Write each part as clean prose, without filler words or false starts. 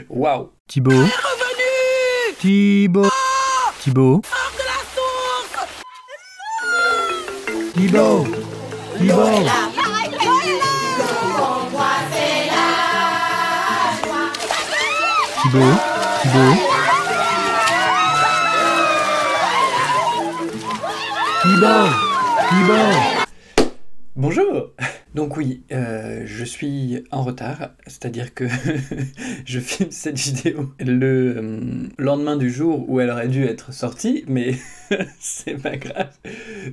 Waouh. Thibaut. Thibaut. Thibaut. Thibaut. Thibaut. Thibaut. Thibaut. Thibaut. Thibaut. Bonjour. Donc oui, je suis en retard, c'est-à-dire que je filme cette vidéo le lendemain du jour où elle aurait dû être sortie, mais c'est pas grave.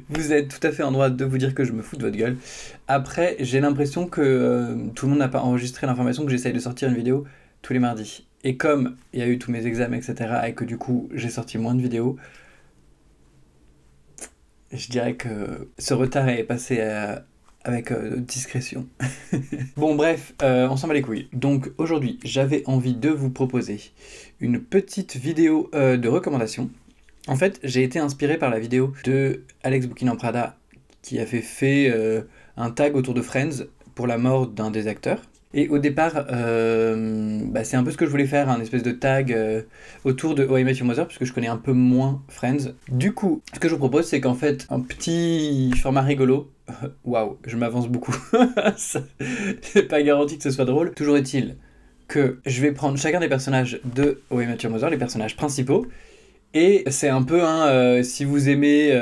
Vous êtes tout à fait en droit de vous dire que je me fous de votre gueule. Après, j'ai l'impression que tout le monde n'a pas enregistré l'information que j'essaye de sortir une vidéo tous les mardis. Et comme il y a eu tous mes examens, etc., et que du coup j'ai sorti moins de vidéos, je dirais que ce retard est passé avec discrétion. Bon bref, on s'en bat les couilles. Donc aujourd'hui, j'avais envie de vous proposer une petite vidéo de recommandation. En fait, j'ai été inspiré par la vidéo de Alex Bouquin en Prada qui avait fait un tag autour de Friends pour la mort d'un des acteurs. Et au départ, c'est un peu ce que je voulais faire, un espèce de tag autour de How I Met Your Mother, puisque je connais un peu moins Friends. Du coup, ce que je vous propose, c'est qu'en fait, un petit format rigolo. Waouh, je m'avance beaucoup. C'est pas garanti que ce soit drôle. Toujours est-il que je vais prendre chacun des personnages de How I Met Your Mother, les personnages principaux, et c'est un peu si vous aimez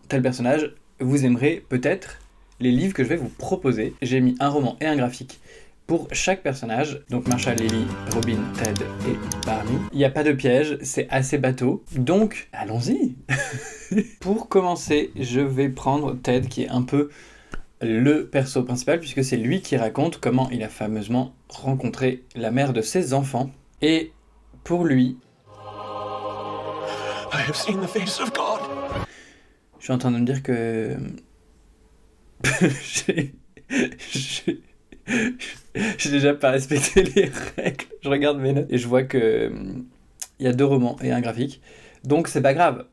tel personnage, vous aimerez peut-être les livres que je vais vous proposer. J'ai mis un roman et un graphique pour chaque personnage, donc Marshall, Lily, Robin, Ted et Barney. Il n'y a pas de piège, c'est assez bateau, donc allons-y. Pour commencer, je vais prendre Ted, qui est un peu le perso principal, puisque c'est lui qui raconte comment il a fameusement rencontré la mère de ses enfants. Et pour lui... I have seen the face of God. Je suis en train de me dire que... J'ai déjà pas respecté les règles. Je regarde mes notes et je vois que il y a 2 romans et un graphique. Donc c'est pas grave.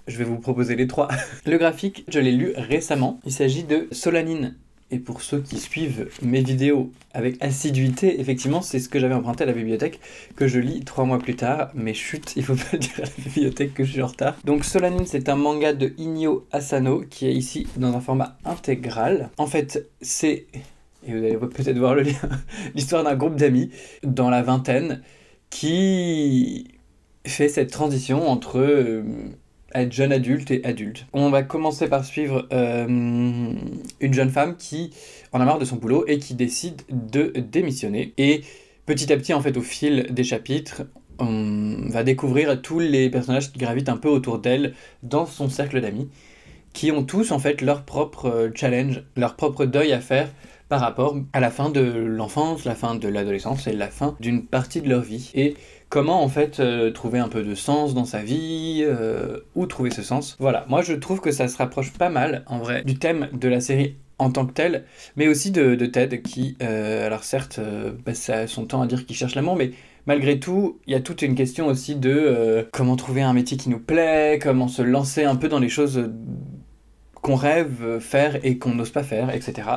Je vais vous proposer les 3. Le graphique, je l'ai lu récemment. Il s'agit de Solanine. Et pour ceux qui suivent mes vidéos avec assiduité, effectivement, c'est ce que j'avais emprunté à la bibliothèque, que je lis 3 mois plus tard. Mais chut, il faut pas dire à la bibliothèque que je suis en retard. Donc Solanine, c'est un manga de Inyo Asano, qui est ici dans un format intégral. En fait, c'est... et vous allez peut-être voir le lien, l'histoire d'un groupe d'amis dans la vingtaine qui fait cette transition entre être jeune adulte et adulte. On va commencer par suivre une jeune femme qui en a marre de son boulot et qui décide de démissionner. Et petit à petit, en fait, au fil des chapitres, on va découvrir tous les personnages qui gravitent un peu autour d'elle dans son cercle d'amis, qui ont tous en fait leur propre challenge, leur propre deuil à faire par rapport à la fin de l'enfance, la fin de l'adolescence et la fin d'une partie de leur vie. Et comment en fait trouver un peu de sens dans sa vie, où trouver ce sens. Voilà, moi je trouve que ça se rapproche pas mal en vrai du thème de la série en tant que tel, mais aussi de Ted qui, alors certes, ça a son temps à dire qu'il cherche l'amour, mais malgré tout, il y a toute une question aussi de comment trouver un métier qui nous plaît, comment se lancer un peu dans les choses qu'on rêve faire et qu'on n'ose pas faire, etc.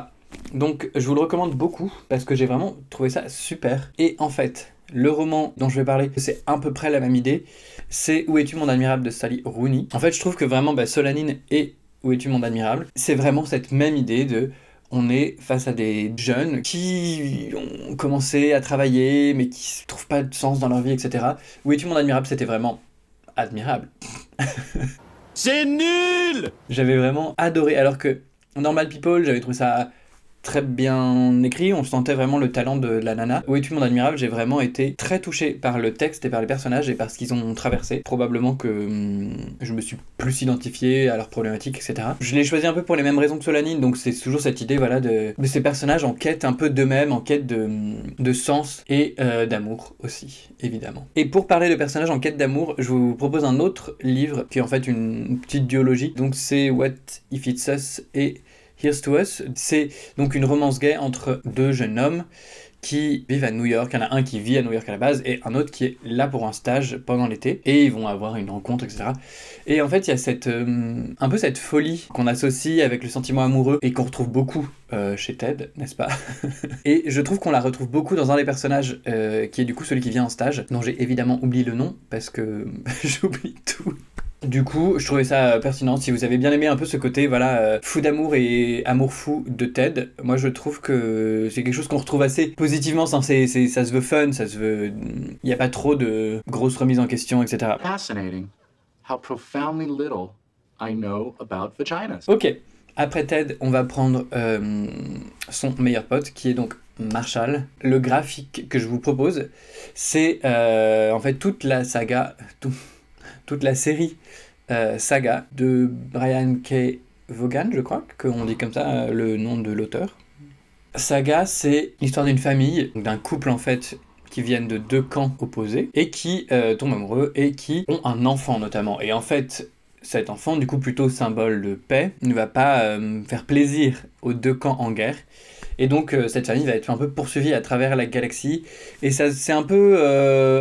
Donc je vous le recommande beaucoup parce que j'ai vraiment trouvé ça super. Et en fait, le roman dont je vais parler, c'est à peu près la même idée. C'est Où es-tu mon admirable de Sally Rooney. En fait, je trouve que vraiment Solanine et Où es-tu mon admirable, c'est vraiment cette même idée de... on est face à des jeunes qui ont commencé à travailler mais qui ne trouvent pas de sens dans leur vie, etc. Où es-tu mon admirable, c'était vraiment admirable. C'est nul! J'avais vraiment adoré, alors que Normal People, j'avais trouvé ça très bien écrit, on sentait vraiment le talent de la nana. Où es-tu mon admirable, j'ai vraiment été très touché par le texte et par les personnages et par ce qu'ils ont traversé. Probablement que je me suis plus identifié à leurs problématiques, etc. Je l'ai choisi un peu pour les mêmes raisons que Solanine, donc c'est toujours cette idée voilà, de ces personnages en quête un peu d'eux-mêmes, en quête de sens et d'amour aussi, évidemment. Et pour parler de personnages en quête d'amour, je vous propose un autre livre qui est en fait une petite duologie, donc c'est What If It's Us et Here's to Us. C'est donc une romance gay entre 2 jeunes hommes qui vivent à New York. Il y en a un qui vit à New York à la base et un autre qui est là pour un stage pendant l'été. Et ils vont avoir une rencontre, etc. Et en fait, il y a un peu cette folie qu'on associe avec le sentiment amoureux et qu'on retrouve beaucoup chez Ted, n'est-ce pas? Et je trouve qu'on la retrouve beaucoup dans un des personnages qui est du coup celui qui vient en stage, dont j'ai évidemment oublié le nom parce que j'oublie tout. Du coup, je trouvais ça pertinent. Si vous avez bien aimé un peu ce côté, voilà, fou d'amour et amour fou de Ted, moi je trouve que c'est quelque chose qu'on retrouve assez positivement. Ça se veut fun, ça se veut. Il n'y a pas trop de grosses remises en question, etc. Fascinating how profoundly little I know about vaginas. Ok. Après Ted, on va prendre son meilleur pote, qui est donc Marshall. Le graphique que je vous propose, c'est en fait toute la saga, toute la série saga de Brian K. Vaughan, je crois, qu'on dit comme ça, le nom de l'auteur. Saga, c'est l'histoire d'une famille, d'un couple en fait, qui viennent de deux camps opposés, et qui tombent amoureux, et qui ont un enfant notamment. Et en fait, cet enfant, du coup plutôt symbole de paix, ne va pas faire plaisir aux deux camps en guerre. Et donc cette famille va être un peu poursuivie à travers la galaxie. Et ça, c'est un peu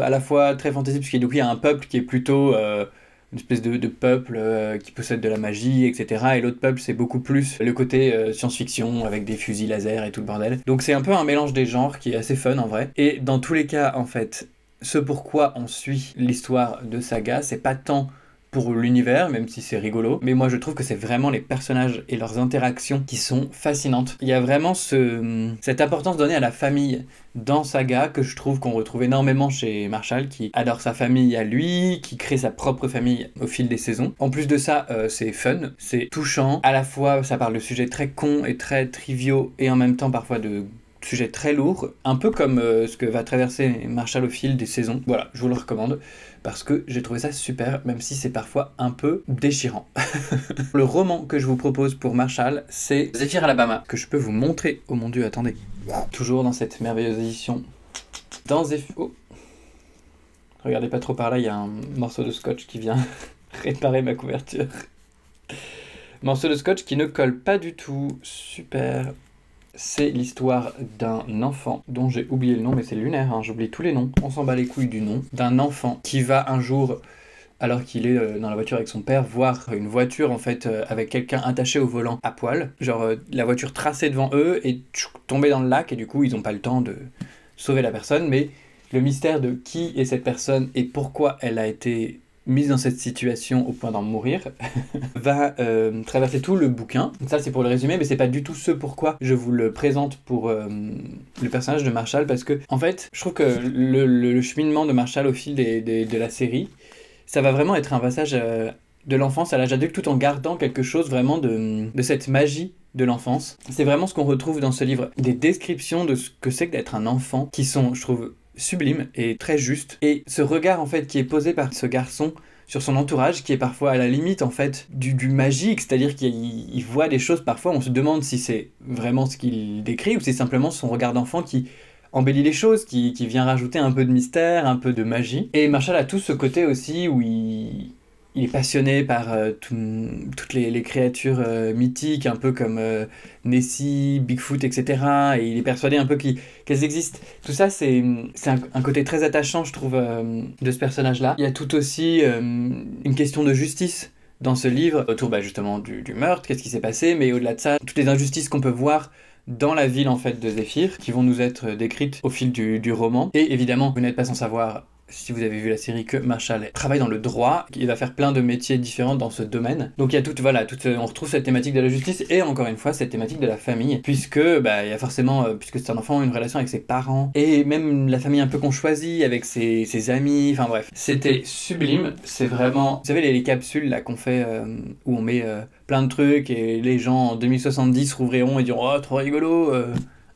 à la fois très fantasy, puisqu'il y a un peuple qui est plutôt une espèce de peuple qui possède de la magie, etc. Et l'autre peuple, c'est beaucoup plus le côté science-fiction, avec des fusils laser et tout le bordel. Donc c'est un peu un mélange des genres qui est assez fun en vrai. Et dans tous les cas, en fait, ce pourquoi on suit l'histoire de Saga, c'est pas tant pour l'univers, même si c'est rigolo, mais moi je trouve que c'est vraiment les personnages et leurs interactions qui sont fascinantes. Il y a vraiment cette importance donnée à la famille dans Saga que je trouve qu'on retrouve énormément chez Marshall, qui adore sa famille à lui, qui crée sa propre famille au fil des saisons. En plus de ça, c'est fun, c'est touchant, à la fois ça parle de sujets très cons et très triviaux, et en même temps parfois de sujets très lourds, un peu comme ce que va traverser Marshall au fil des saisons. Voilà, je vous le recommande, parce que j'ai trouvé ça super, même si c'est parfois un peu déchirant. Le roman que je vous propose pour Marshall, c'est Zephyr Alabama, que je peux vous montrer. Oh mon dieu, attendez. Toujours dans cette merveilleuse édition. Dans Zephyr... Oh. Regardez pas trop par là, il y a un morceau de scotch qui vient réparer ma couverture. Morceau de scotch qui ne colle pas du tout. Super. C'est l'histoire d'un enfant dont j'ai oublié le nom, mais c'est lunaire, hein, j'oublie tous les noms, on s'en bat les couilles du nom, d'un enfant qui va un jour, alors qu'il est dans la voiture avec son père, voir une voiture en fait avec quelqu'un attaché au volant à poil, genre la voiture tracée devant eux et tomber dans le lac, et du coup ils n'ont pas le temps de sauver la personne, mais le mystère de qui est cette personne et pourquoi elle a été mise dans cette situation au point d'en mourir, va traverser tout le bouquin. Ça c'est pour le résumé, mais c'est pas du tout ce pourquoi je vous le présente pour le personnage de Marshall, parce que en fait je trouve que le cheminement de Marshall au fil de la série, ça va vraiment être un passage de l'enfance à l'âge adulte, tout en gardant quelque chose vraiment de cette magie de l'enfance. C'est vraiment ce qu'on retrouve dans ce livre, des descriptions de ce que c'est que d'être un enfant, qui sont, je trouve, sublime et très juste, et ce regard en fait qui est posé par ce garçon sur son entourage, qui est parfois à la limite en fait du magique, c'est-à-dire qu'il voit des choses, parfois on se demande si c'est vraiment ce qu'il décrit ou c'est simplement son regard d'enfant qui embellit les choses, qui vient rajouter un peu de mystère, un peu de magie. Et Marshall a tout ce côté aussi où il est passionné par toutes les créatures mythiques, un peu comme Nessie, Bigfoot, etc. Et il est persuadé un peu qu'elles existent. Tout ça, c'est un côté très attachant, je trouve, de ce personnage-là. Il y a tout aussi une question de justice dans ce livre, autour justement du meurtre, qu'est-ce qui s'est passé, mais au-delà de ça, toutes les injustices qu'on peut voir dans la ville en fait de Zephyr, qui vont nous être décrites au fil du roman. Et évidemment, vous n'êtes pas sans savoir, si vous avez vu la série, que Marshall travaille dans le droit, il va faire plein de métiers différents dans ce domaine. Donc il y a on retrouve cette thématique de la justice et encore une fois cette thématique de la famille, puisque il y a forcément, puisque c'est un enfant, une relation avec ses parents, et même la famille un peu qu'on choisit, avec ses amis, enfin bref. C'était sublime, c'est vraiment... Vous savez les capsules là qu'on fait, où on met plein de trucs, et les gens en 2070 rouvriront et diront « Oh, trop rigolo,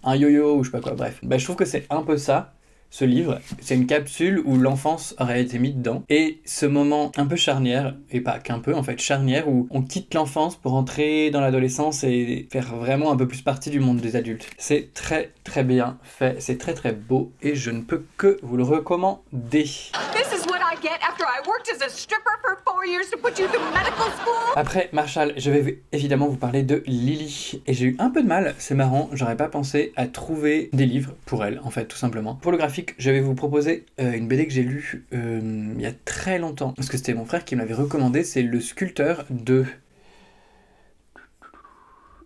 un yo-yo » ou je sais pas quoi, bref. Je trouve que c'est un peu ça. ce livre, c'est une capsule où l'enfance aurait été mise dedans. Et ce moment un peu charnière, et pas qu'un peu en fait, charnière, où on quitte l'enfance pour entrer dans l'adolescence et faire vraiment un peu plus partie du monde des adultes. C'est très très bien fait, c'est très très beau et je ne peux que vous le recommander. This is what I get after I worked as a stripper for 4 years to put you through medical school. Après Marshall, je vais évidemment vous parler de Lily. Et j'ai eu un peu de mal, c'est marrant, j'aurais pas pensé à trouver des livres pour elle, en fait, tout simplement. Pour le graphique, je vais vous proposer une BD que j'ai lue il y a très longtemps, parce que c'était mon frère qui me l'avait recommandé, c'est Le Sculpteur de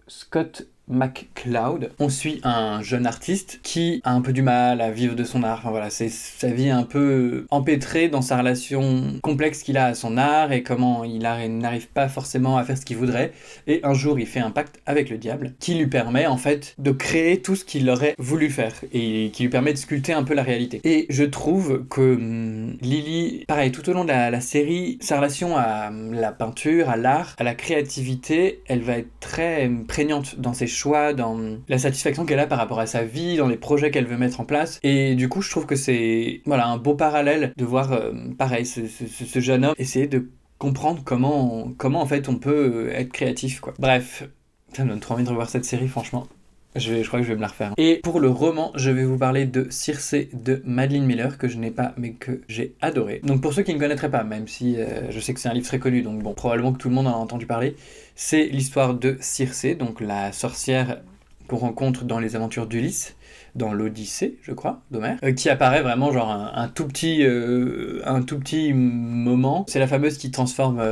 Scott McCloud. On suit un jeune artiste qui a un peu du mal à vivre de son art. Enfin voilà, c'est sa vie un peu empêtrée dans sa relation complexe qu'il a à son art et comment il n'arrive pas forcément à faire ce qu'il voudrait. Et un jour, il fait un pacte avec le diable qui lui permet en fait de créer tout ce qu'il aurait voulu faire et qui lui permet de sculpter un peu la réalité. Et je trouve que Lily, pareil, tout au long de la série, sa relation à la peinture, à l'art, à la créativité, elle va être très prégnante dans ses choix, dans la satisfaction qu'elle a par rapport à sa vie, dans les projets qu'elle veut mettre en place. Et du coup, je trouve que c'est voilà, un beau parallèle de voir, pareil, ce jeune homme essayer de comprendre comment en fait on peut être créatif, quoi. Bref, ça me donne trop envie de revoir cette série, franchement. Je crois que je vais me la refaire. Et pour le roman, je vais vous parler de Circé de Madeline Miller, que je n'ai pas, mais que j'ai adoré. Donc pour ceux qui ne connaîtraient pas, même si je sais que c'est un livre très connu, donc bon, probablement que tout le monde en a entendu parler, c'est l'histoire de Circé, donc la sorcière qu'on rencontre dans les aventures d'Ulysse, dans l'Odyssée, je crois, d'Homère, qui apparaît vraiment genre un tout petit moment. C'est la fameuse qui transforme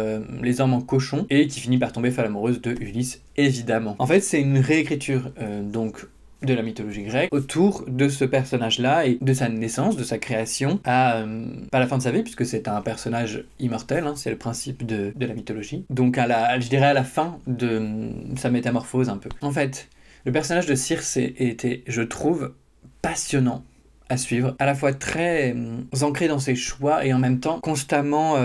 les hommes en cochons et qui finit par tomber folle amoureuse de Ulysse, évidemment. En fait, c'est une réécriture donc de la mythologie grecque autour de ce personnage-là et de sa naissance, de sa création à pas la fin de sa vie, puisque c'est un personnage immortel, hein, c'est le principe de la mythologie. Donc je dirais à la fin de sa métamorphose un peu. En fait, le personnage de Circé était, je trouve, passionnant à suivre, à la fois très ancré dans ses choix et en même temps constamment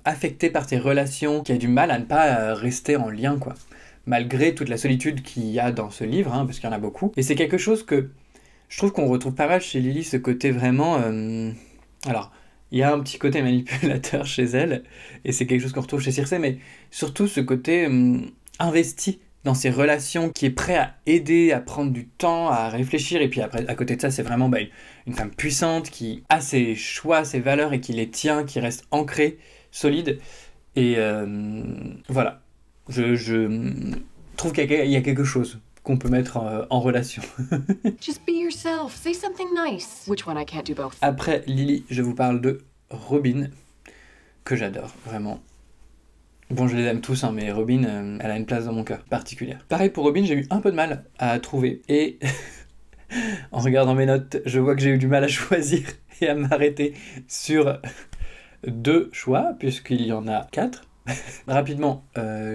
affecté par ses relations, qui a du mal à ne pas rester en lien, quoi. Malgré toute la solitude qu'il y a dans ce livre, hein, parce qu'il y en a beaucoup. Et c'est quelque chose que je trouve qu'on retrouve pas mal chez Lily, ce côté vraiment... Alors, il y a un petit côté manipulateur chez elle, et c'est quelque chose qu'on retrouve chez Circé, mais surtout ce côté investi dans ses relations, qui est prêt à aider, à prendre du temps, à réfléchir, et puis après, à côté de ça, c'est vraiment une femme puissante, qui a ses choix, ses valeurs, et qui les tient, qui reste ancrée, solide, et voilà. Je trouve qu'il y a quelque chose qu'on peut mettre en relation. Just be yourself. Say something nice. Which one? I can't do both. Après Lily, je vous parle de Robin, que j'adore, vraiment. Bon, je les aime tous, hein, mais Robin, elle a une place dans mon cœur particulière. Pareil pour Robin, j'ai eu un peu de mal à trouver, et en regardant mes notes, je vois que j'ai eu du mal à choisir et à m'arrêter sur 2 choix, puisqu'il y en a 4. Rapidement,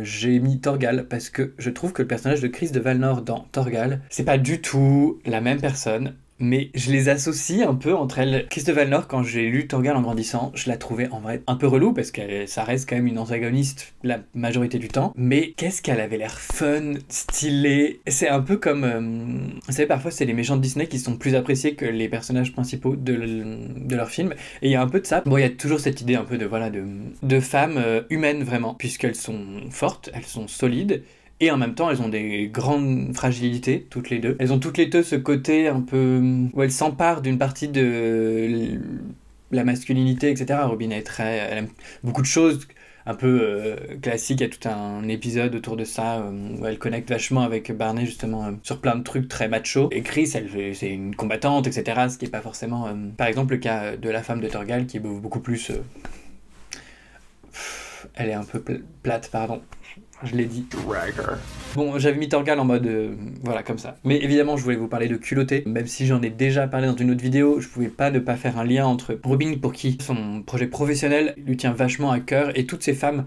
j'ai mis Thorgal parce que je trouve que le personnage de Chris de Valnor dans Thorgal, c'est pas du tout la même personne, mais je les associe un peu entre elles. Chris de Valnor, quand j'ai lu Thorgal en grandissant, je la trouvais en vrai un peu relou parce que ça reste quand même une antagoniste la majorité du temps, mais qu'est-ce qu'elle avait l'air fun, stylée. C'est un peu comme, vous savez, parfois c'est les méchants de Disney qui sont plus appréciés que les personnages principaux de leur film, et il y a un peu de ça. Bon, il y a toujours cette idée un peu de femmes humaines vraiment, puisqu'elles sont fortes, elles sont solides, et en même temps, elles ont des grandes fragilités, toutes les deux. Elles ont toutes les deux ce côté un peu... où elles s'emparent d'une partie de la masculinité, etc. Robin elle aime beaucoup de choses un peu classiques. Il y a tout un épisode autour de ça où elle connecte vachement avec Barney, justement, sur plein de trucs très macho. Et Chris, c'est une combattante, etc. Ce qui n'est pas forcément... par exemple, le cas de la femme de Thorgal, qui est beaucoup plus... elle est un peu plate, pardon. Je l'ai dit. Bon, j'avais mis Thorgal en mode... voilà, comme ça. Mais évidemment, je voulais vous parler de Culotté. Même si j'en ai déjà parlé dans une autre vidéo, je pouvais pas ne pas faire un lien entre Robin, pour qui son projet professionnel lui tient vachement à cœur, et toutes ces femmes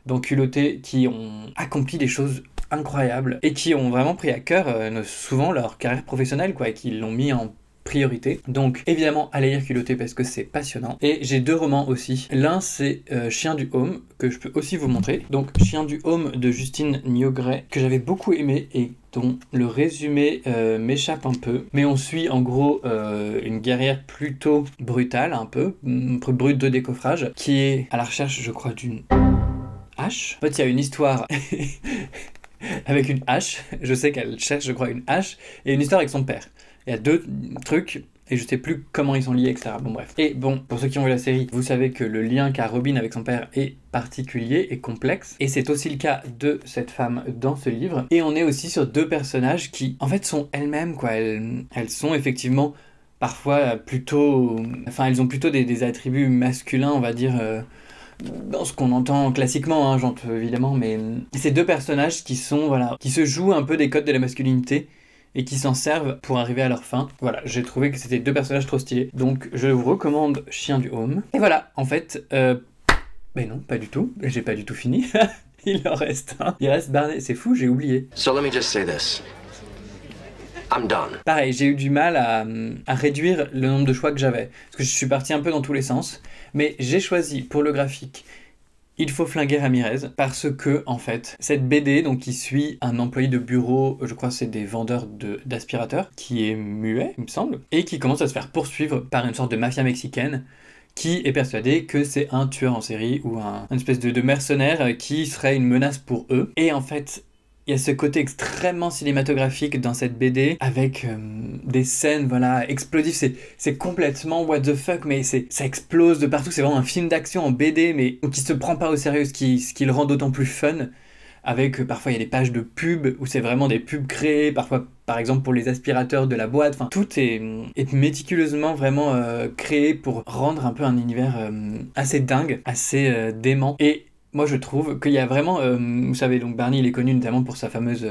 dans Culotté qui ont accompli des choses incroyables et qui ont vraiment pris à cœur souvent leur carrière professionnelle, quoi, et qui l'ont mis en priorité. Donc évidemment allez lire Culotté parce que c'est passionnant. Et j'ai 2 romans aussi. L'un c'est Chien du Home que je peux aussi vous montrer. Donc Chien du Home de Justine Niogret que j'avais beaucoup aimé et dont le résumé m'échappe un peu. Mais on suit en gros une guerrière plutôt brutale, un peu brute de décoffrage, qui est à la recherche je crois d'une hache. En fait il y a une histoire avec une hache. Je sais qu'elle cherche je crois une hache et une histoire avec son père. Il y a 2 trucs et je sais plus comment ils sont liés, etc. Bon bref. Et bon, pour ceux qui ont vu la série, vous savez que le lien qu'a Robin avec son père est particulier et complexe. Et c'est aussi le cas de cette femme dans ce livre. Et on est aussi sur 2 personnages qui, en fait, sont elles-mêmes, quoi. Elles sont effectivement parfois plutôt... Enfin, elles ont plutôt des attributs masculins, on va dire... dans ce qu'on entend classiquement, hein, j'entends évidemment, mais ces 2 personnages qui sont, voilà, qui se jouent un peu des codes de la masculinité et qui s'en servent pour arriver à leur fin. Voilà, j'ai trouvé que c'était 2 personnages trop stylés, donc je vous recommande Chien du Home. Et voilà, en fait, mais non, pas du tout, j'ai pas du tout fini, il en reste un. Il reste Barney, c'est fou, j'ai oublié. So let me just say this. I'm done. Pareil, j'ai eu du mal à réduire le nombre de choix que j'avais, parce que je suis parti un peu dans tous les sens, mais j'ai choisi pour le graphique Il faut flinguer Ramirez, parce que, en fait, cette BD, donc, qui suit un employé de bureau, je crois que c'est des vendeurs d'aspirateurs, qui est muet, il me semble, et qui commence à se faire poursuivre par une sorte de mafia mexicaine, qui est persuadé que c'est un tueur en série, ou une espèce de mercenaire qui serait une menace pour eux. Et en fait, il y a ce côté extrêmement cinématographique dans cette BD, avec des scènes, voilà, explosives, c'est complètement what the fuck, mais ça explose de partout, c'est vraiment un film d'action en BD, mais qui se prend pas au sérieux, ce qui le rend d'autant plus fun, avec parfois il y a des pages de pubs, où c'est vraiment des pubs créées, parfois par exemple pour les aspirateurs de la boîte, enfin tout est méticuleusement vraiment créé pour rendre un peu un univers assez dingue, assez dément, et moi je trouve qu'il y a vraiment, vous savez, donc Barney il est connu notamment pour sa fameuse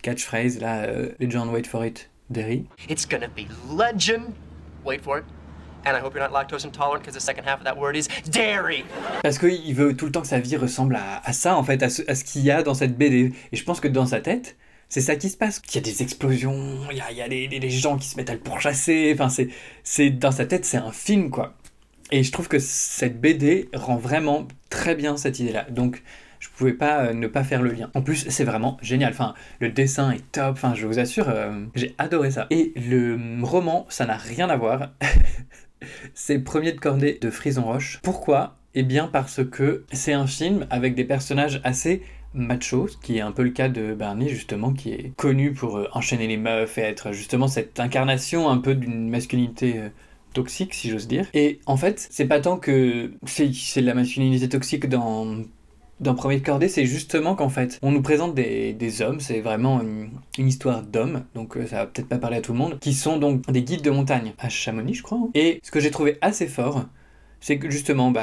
catchphrase là, Legend, wait for it, Derry. It's gonna be legend, wait for it, and I hope you're not lactose intolerant because the second half of that word is dairy. Parce qu'il veut tout le temps que sa vie ressemble à ça en fait, à ce qu'il y a dans cette BD. Et je pense que dans sa tête, c'est ça qui se passe. Il y a des explosions, il y a des gens qui se mettent à le pourchasser, enfin c'est dans sa tête c'est un film quoi. Et je trouve que cette BD rend vraiment très bien cette idée-là. Donc, je pouvais pas ne pas faire le lien. En plus, c'est vraiment génial. Enfin, le dessin est top. Enfin, je vous assure, j'ai adoré ça. Et le roman, ça n'a rien à voir. C'est Premier de cordée de Frison Roche. Pourquoi ? Eh bien, parce que c'est un film avec des personnages assez macho, ce qui est un peu le cas de Barney justement, qui est connu pour enchaîner les meufs et être justement cette incarnation un peu d'une masculinité... toxique si j'ose dire. Et en fait c'est pas tant que c'est de la masculinité toxique dans Premier de cordée, c'est justement qu'en fait on nous présente des hommes, c'est vraiment une histoire d'hommes, donc ça va peut-être pas parler à tout le monde, qui sont donc des guides de montagne à Chamonix je crois, hein. Et ce que j'ai trouvé assez fort, c'est que justement,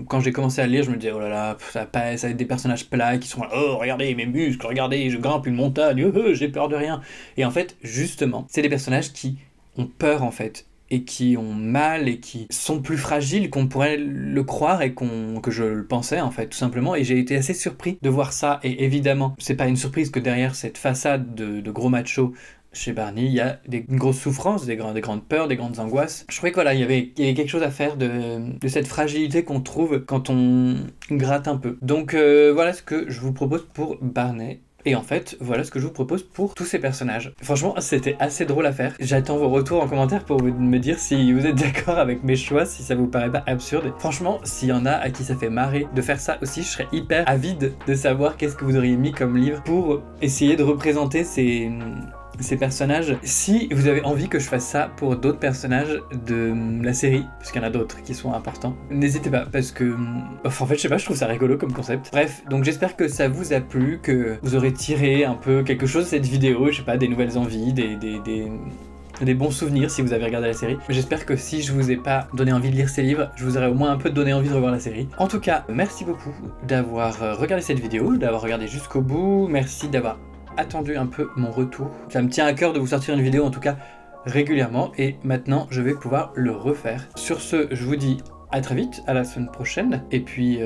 quand j'ai commencé à lire, je me disais, oh là là, ça va être des personnages plats qui sont là, oh regardez mes muscles, regardez, je grimpe une montagne, j'ai peur de rien. Et en fait, justement, c'est des personnages qui ont peur en fait, et qui ont mal et qui sont plus fragiles qu'on pourrait le croire et que je le pensais en fait tout simplement, et j'ai été assez surpris de voir ça. Et évidemment c'est pas une surprise que derrière cette façade de gros macho chez Barney il y a une grosse souffrance, des grandes peurs, des grandes angoisses. Je trouvais que voilà, il y avait quelque chose à faire de cette fragilité qu'on trouve quand on gratte un peu. Donc voilà ce que je vous propose pour Barney. Et en fait, voilà ce que je vous propose pour tous ces personnages. Franchement, c'était assez drôle à faire. J'attends vos retours en commentaire pour me dire si vous êtes d'accord avec mes choix, si ça vous paraît pas absurde. Franchement, s'il y en a à qui ça fait marrer de faire ça aussi, je serais hyper avide de savoir qu'est-ce que vous auriez mis comme livre pour essayer de représenter ces personnages. Si vous avez envie que je fasse ça pour d'autres personnages de la série, parce qu'il y en a d'autres qui sont importants, n'hésitez pas, parce que en fait je sais pas, je trouve ça rigolo comme concept. Bref, donc j'espère que ça vous a plu, que vous aurez tiré un peu quelque chose de cette vidéo, je sais pas, des nouvelles envies, des bons souvenirs si vous avez regardé la série. J'espère que si je vous ai pas donné envie de lire ces livres, je vous aurais au moins un peu donné envie de revoir la série. En tout cas, merci beaucoup d'avoir regardé cette vidéo, d'avoir regardé jusqu'au bout, merci d'avoir attendu un peu mon retour. Ça me tient à cœur de vous sortir une vidéo en tout cas régulièrement, et maintenant je vais pouvoir le refaire. Sur ce, je vous dis à très vite, à la semaine prochaine, et puis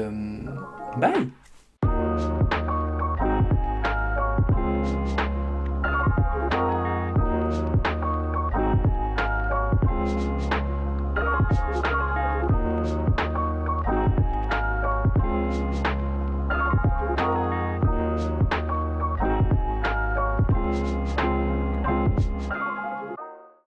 bye.